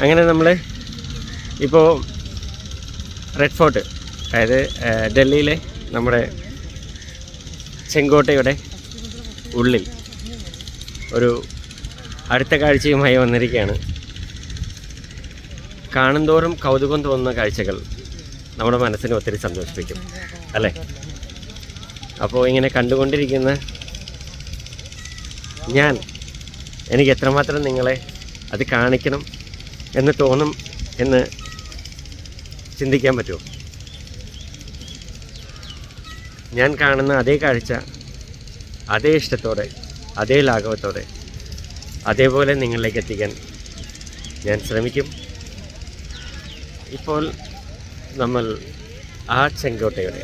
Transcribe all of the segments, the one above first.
അങ്ങനെ നമ്മൾ ഇപ്പോൾ റെഡ് ഫോർട്ട്, അതായത് ഡൽഹിയിലെ നമ്മുടെ ചെങ്കോട്ടയുടെ ഉള്ളിൽ ഒരു അടുത്ത കാഴ്ചയുമായി വന്നിരിക്കുകയാണ്. കാണുന്തോറും കൗതുകം തോന്നുന്ന കാഴ്ചകൾ നമ്മുടെ മനസ്സിനെ ഒത്തിരി സന്തോഷിപ്പിക്കും അല്ലേ? അപ്പോൾ ഇങ്ങനെ കണ്ടുകൊണ്ടിരിക്കുന്ന എനിക്ക് എത്രമാത്രം നിങ്ങളെ അത് കാണിക്കണം എന്ന് തോന്നും എന്ന് ചിന്തിക്കാൻ പറ്റുമോ? ഞാൻ കാണുന്ന അതേ കാഴ്ച അതേ ഇഷ്ടത്തോടെ, അതേ ലാഘവത്തോടെ, അതേപോലെ നിങ്ങളിലേക്ക് എത്തിക്കാൻ ഞാൻ ശ്രമിക്കും. ഇപ്പോൾ നമ്മൾ ആ ചെങ്കോട്ടയുടെ,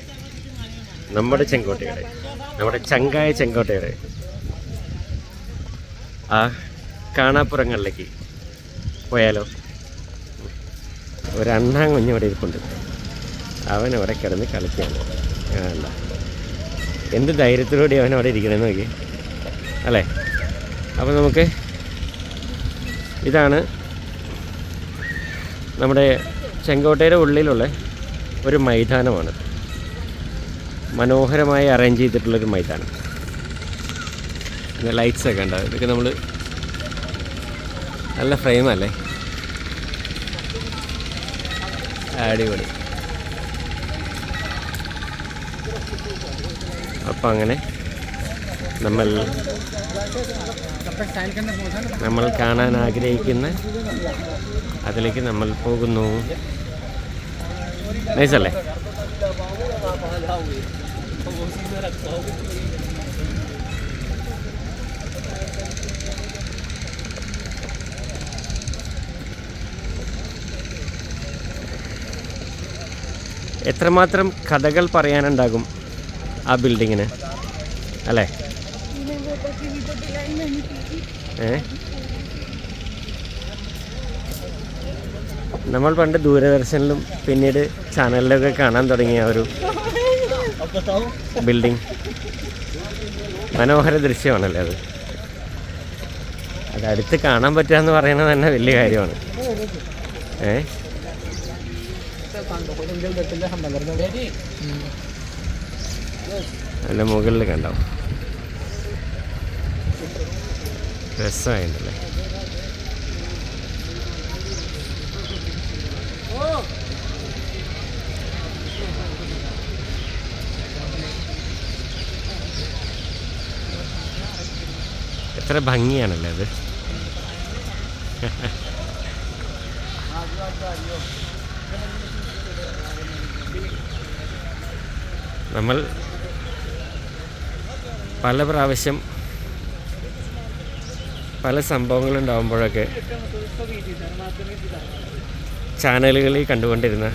നമ്മുടെ ചങ്കായ ചെങ്കോട്ടയുടെ ആ കാണാപ്പുറങ്ങളിലേക്ക് പോയാലോ? ഒരു അണ്ണാൻ കുഞ്ഞവിടെ ഇരിപ്പുണ്ട്. അവൻ അവിടെ കിടന്ന് കളിക്കുകയാണ്. അല്ല, എന്ത് ധൈര്യത്തിലൂടെ അവൻ അവിടെ ഇരിക്കണമെന്ന് നോക്കി അല്ലേ? അപ്പോൾ നമുക്ക് ഇതാണ് നമ്മുടെ ചെങ്കോട്ടയുടെ ഉള്ളിലുള്ള ഒരു മൈതാനമാണ്. മനോഹരമായി അറേഞ്ച് ചെയ്തിട്ടുള്ളൊരു മൈതാനം. പിന്നെ ലൈറ്റ്സൊക്കെ ഉണ്ടാവും. ഇതൊക്കെ നമ്മൾ നല്ല ഫ്രെയിമല്ലേ, അടിപൊളി. അപ്പം അങ്ങനെ നമ്മൾ കാണാൻ ആഗ്രഹിക്കുന്ന അതിലേക്ക് നമ്മൾ പോകുന്നു. നൈസല്ലേ? എത്രമാത്രം കഥകൾ പറയാനുണ്ടാകും ആ ബിൽഡിങ്ങിന് അല്ലേ? നമ്മൾ പണ്ട് ദൂരദർശനിലും പിന്നീട് ചാനലിലൊക്കെ കാണാൻ തുടങ്ങിയ ഒരു ബിൽഡിംഗ്. മനോഹര ദൃശ്യമാണല്ലേ അത്. അതടുത്ത് കാണാൻ പറ്റുക എന്ന് പറയുന്നത് തന്നെ വലിയ കാര്യമാണ്. അതിൻ്റെ മുകളിൽ കണ്ടോ, രസമായിട്ടല്ലേ? എത്ര ഭംഗിയാണല്ലേ അത്. നമ്മൾ പല പ്രാവശ്യം പല സംഭവങ്ങളുണ്ടാകുമ്പോഴൊക്കെ ചാനലുകളിൽ കണ്ടുകൊണ്ടിരുന്ന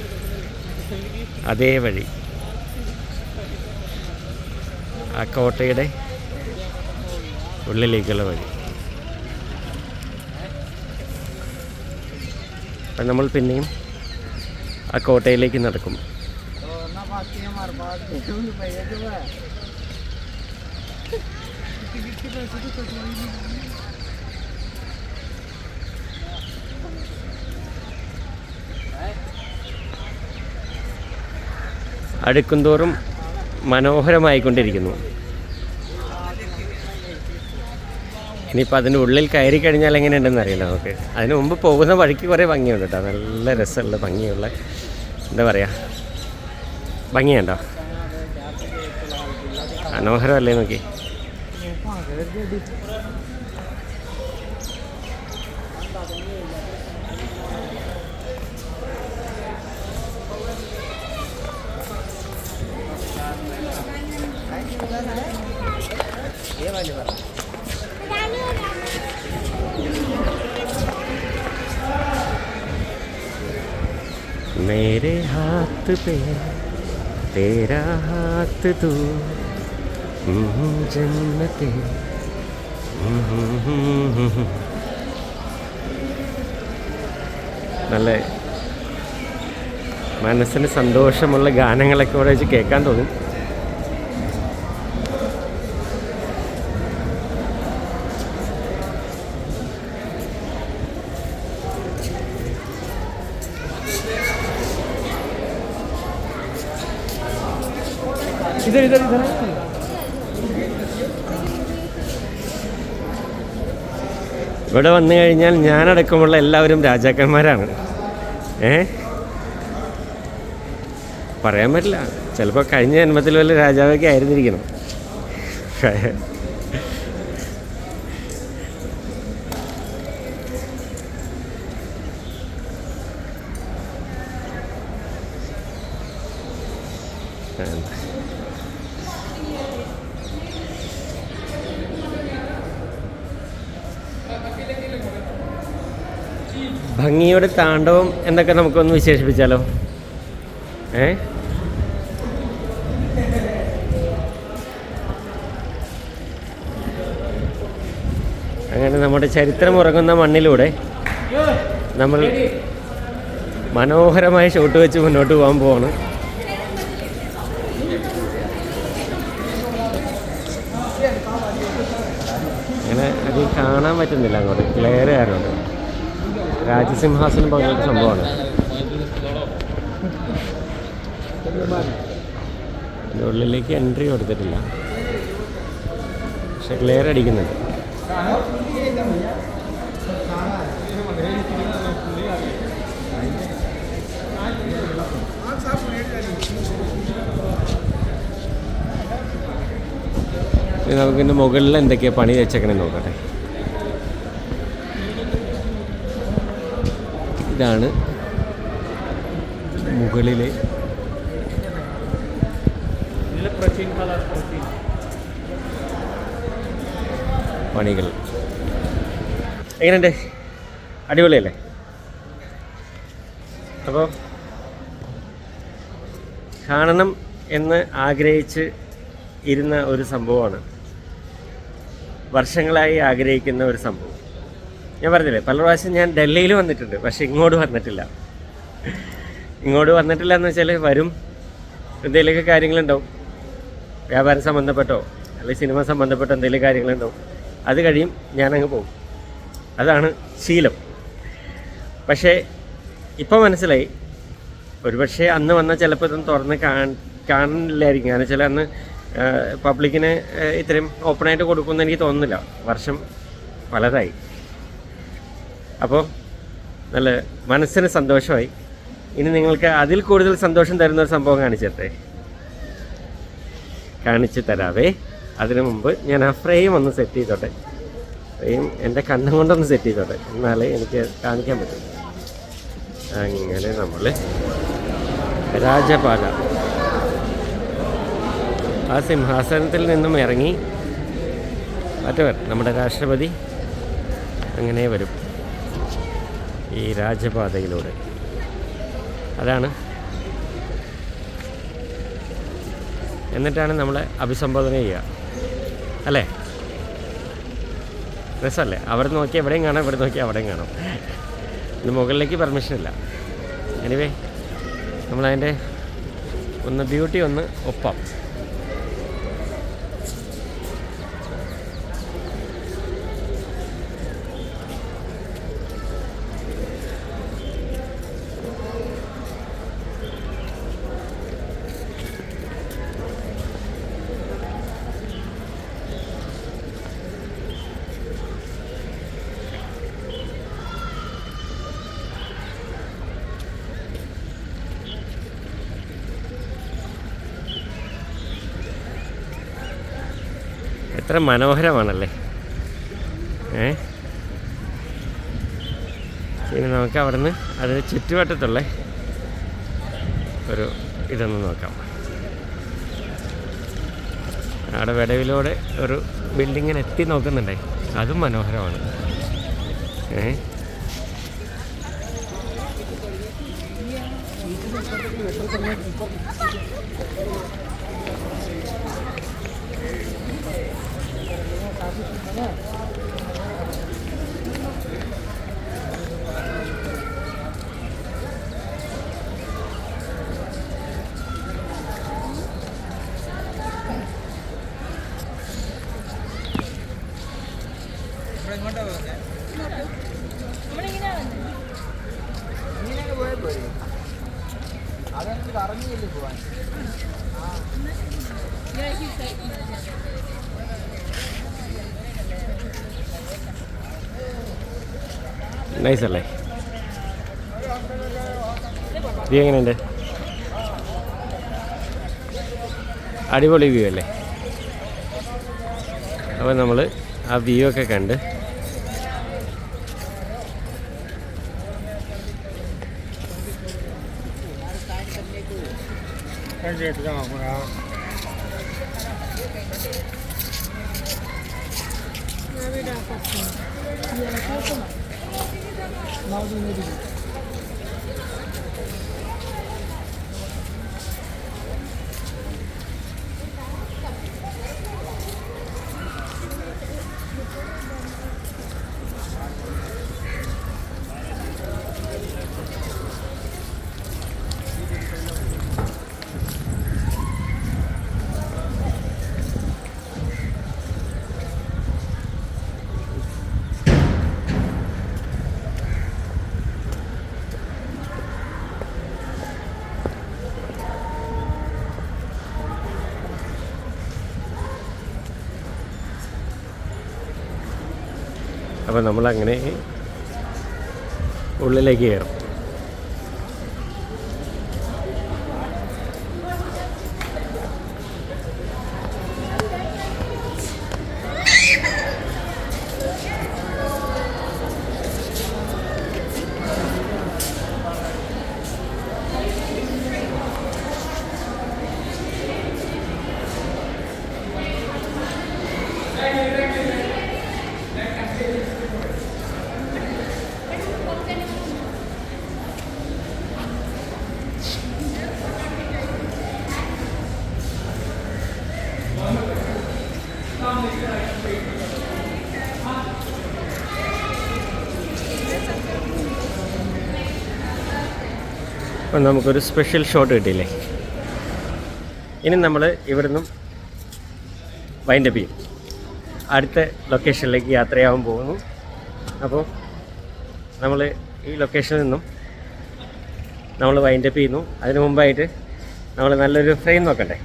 അതേ വഴി, ആ കോട്ടയുടെ ഉള്ളിലേക്കുള്ള വഴി. അപ്പം നമ്മൾ പിന്നെയും ആ കോട്ടയിലേക്ക് നടക്കും. അടുക്കുംതോറും മനോഹരമായിക്കൊണ്ടിരിക്കുന്നു. ഇനിയിപ്പോൾ അതിൻ്റെ ഉള്ളിൽ കയറി കഴിഞ്ഞാൽ എങ്ങനെയുണ്ടെന്ന് അറിയില്ല നമുക്ക്. അതിന് മുമ്പ് പോകുന്ന വഴിക്ക് കുറേ ഭംഗിയുണ്ട് കേട്ടോ. നല്ല രസമുള്ള ഭംഗിയുള്ള, എന്താ പറയുക, ഭംഗിയുണ്ടോ? മനോഹരമല്ലേ നോക്കി. मेरे हाथ पे तेरा हाथ तू जन्नते. നല്ല മനസ്സിന് സന്തോഷമുള്ള ഗാനങ്ങളൊക്കെ ഇവിടെ വെച്ച് കേൾക്കാൻ തോന്നും. ഇവിടെ വന്നു കഴിഞ്ഞാൽ ഞാനടക്കമുള്ള എല്ലാവരും രാജാക്കന്മാരാണ്. പറയാൻ പറ്റില്ല, ചിലപ്പോൾ കഴിഞ്ഞ ജന്മത്തിൽ വല്ല രാജാവൊക്കെ ആയിരുന്നിരിക്കണം. ഭംഗിയുടെ താണ്ഡവം എന്നൊക്കെ നമുക്കൊന്ന് വിശേഷിപ്പിച്ചാലോ? അങ്ങനെ നമ്മുടെ ചരിത്രം ഉറങ്ങുന്ന മണ്ണിലൂടെ നമ്മൾ മനോഹരമായ ഷോട്ട് വെച്ച് മുന്നോട്ട് പോകാൻ പോവാണ്. അങ്ങനെ അത് കാണാൻ പറ്റുന്നില്ല, അങ്ങോട്ട് ക്ലിയർ ആരുണ്ട്. രാജസിംഹാസനം പോലത്തെ സംഭവമാണ്. അതിൻ്റെ ഉള്ളിലേക്ക് എൻട്രി കൊടുത്തിട്ടില്ല, പക്ഷെ ക്ലിയർ അടിക്കുന്നുണ്ട്. നമുക്കിൻ്റെ മുകളിൽ എന്തൊക്കെയാണ് പണി വെച്ചേക്കണേ നോക്കട്ടെ. ഇതാണ് മുകളിലെ പണികൾ. എങ്ങനെയുണ്ട്? അടിപൊളിയല്ലേ? അപ്പോൾ കാണണം എന്ന് ആഗ്രഹിച്ച് ഇരുന്ന ഒരു സംഭവമാണ്, വർഷങ്ങളായി ആഗ്രഹിക്കുന്ന ഒരു സംഭവം. ഞാൻ പറഞ്ഞില്ലേ, പല പ്രാവശ്യം ഞാൻ ഡൽഹിയിൽ വന്നിട്ടുണ്ട്, പക്ഷെ ഇങ്ങോട്ട് വന്നിട്ടില്ല. ഇങ്ങോട്ട് വന്നിട്ടില്ല എന്ന് വെച്ചാൽ വരും, എന്തെങ്കിലുമൊക്കെ കാര്യങ്ങളുണ്ടാവും, വ്യാപാരം സംബന്ധപ്പെട്ടോ അല്ലെങ്കിൽ സിനിമ സംബന്ധപ്പെട്ടോ എന്തെങ്കിലും കാര്യങ്ങളുണ്ടാവും. അത് കഴിയും, ഞാനങ്ങ് പോകും. അതാണ് ശീലം. പക്ഷേ ഇപ്പം മനസ്സിലായി, ഒരുപക്ഷെ അന്ന് വന്നാൽ ചിലപ്പോൾ ഇതൊന്നും തുറന്ന് കാണില്ലായിരിക്കും. കാരണം വെച്ചാൽ അന്ന് പബ്ലിക്കിന് ഇത്രയും ഓപ്പണായിട്ട് കൊടുക്കുമെന്ന് എനിക്ക് തോന്നുന്നില്ല. വർഷം പലതായി. അപ്പോൾ നല്ല മനസ്സിന് സന്തോഷമായി. ഇനി നിങ്ങൾക്ക് അതിൽ കൂടുതൽ സന്തോഷം തരുന്നൊരു സംഭവം കാണിച്ചു തരാവേ. അതിനു മുമ്പ് ഞാൻ ആ ഫ്രെയിം ഒന്ന് സെറ്റ് ചെയ്തോട്ടെ. ഫ്രെയിം എൻ്റെ കണ്ണും കൊണ്ടൊന്ന് സെറ്റ് ചെയ്തോട്ടെ, എന്നാലേ എനിക്ക് കാണിക്കാൻ പറ്റും. അങ്ങനെ നമ്മൾ രാജപാത, ആ സിംഹാസനത്തിൽ നിന്നും ഇറങ്ങി മറ്റവർ നമ്മുടെ രാഷ്ട്രപതി അങ്ങനെ വരും ഈ രാജപാതയിലൂടെ. അതാണ്. എന്നിട്ടാണ് നമ്മളെ അഭിസംബോധന ചെയ്യുക, അല്ലേ? രസമല്ലേ? അവിടെ നോക്കി എവിടെയും കാണാം, ഇവിടെ നോക്കി അവിടെയും കാണാം. ഇത് മുകളിലേക്ക് പെർമിഷൻ ഇല്ല. എനിവേ നമ്മളതിൻ്റെ ഒന്ന് ബ്യൂട്ടി ഒന്ന് ഒപ്പം. എത്ര മനോഹരമാണല്ലേ? ഇനി നമുക്ക് അവിടെ നിന്ന് അതിന് ചുറ്റുവട്ടത്തുള്ള ഒരു ഇതൊന്ന് നോക്കാം. അവിടെ വിടവിലൂടെ ഒരു ബിൽഡിങ്ങിന് എത്തി നോക്കുന്നുണ്ടേ, അതും മനോഹരമാണ്. നൈസ് അല്ലേ? ഇത് എങ്ങനെയുണ്ട്? അടിപൊളി വ്യൂ അല്ലേ? അപ്പോൾ നമ്മൾ ആ വ്യൂ ഒക്കെ കണ്ട് അപ്പോൾ നമ്മളങ്ങനെ ഉള്ളിലേക്ക് കയറും. അപ്പം നമുക്കൊരു സ്പെഷ്യൽ ഷോട്ട് കിട്ടിയില്ലേ? ഇനി നമ്മൾ ഇവിടുന്ന് വൈൻഡപ്പ് ചെയ്യും. അടുത്ത ലൊക്കേഷനിലേക്ക് യാത്രയാവാൻ പോകുന്നു. അപ്പോൾ നമ്മൾ ഈ ലൊക്കേഷനിൽ നിന്നും നമ്മൾ വൈൻഡപ്പ് ചെയ്യുന്നു. അതിന് മുമ്പായിട്ട് നമ്മൾ നല്ലൊരു ഫ്രെയിം നോക്കണ്ടേ?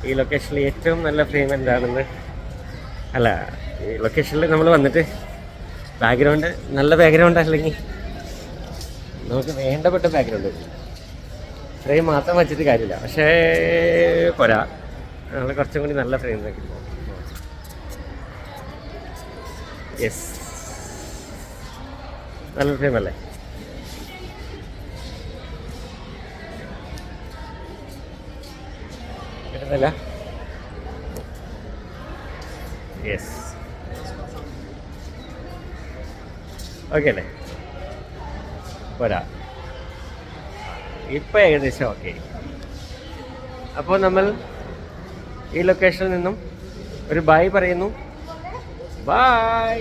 ഈ ലൊക്കേഷനിൽ ഏറ്റവും നല്ല ഫ്രെയിം എന്താണെന്ന്, അല്ല, ഈ ലൊക്കേഷനിൽ നമ്മൾ വന്നിട്ട് ബാക്ക്ഗ്രൗണ്ട് നല്ല ബാക്ക്ഗ്രൗണ്ട് അല്ലെങ്കിൽ നമുക്ക് വേണ്ടപ്പെട്ട ബാക്ക്ഗ്രൗണ്ട് ഫ്രെയിം മാത്രം വെച്ചിട്ട് കാര്യമില്ല. പക്ഷേ പോരാ, നമ്മൾ കുറച്ചും കൂടി നല്ല ഫ്രെയിം നോക്കി. യെസ്, നല്ല ഫ്രെയിം അല്ലേ? കിട്ടുന്നില്ല? യെസ്, ഓക്കെ അല്ലേ? പോരാ, ഇപ്പം ഏകദേശം ഓക്കെ. അപ്പോൾ നമ്മൾ ഈ ലൊക്കേഷനിൽ നിന്നും ഒരു ബൈ പറയുന്നു. ബൈ.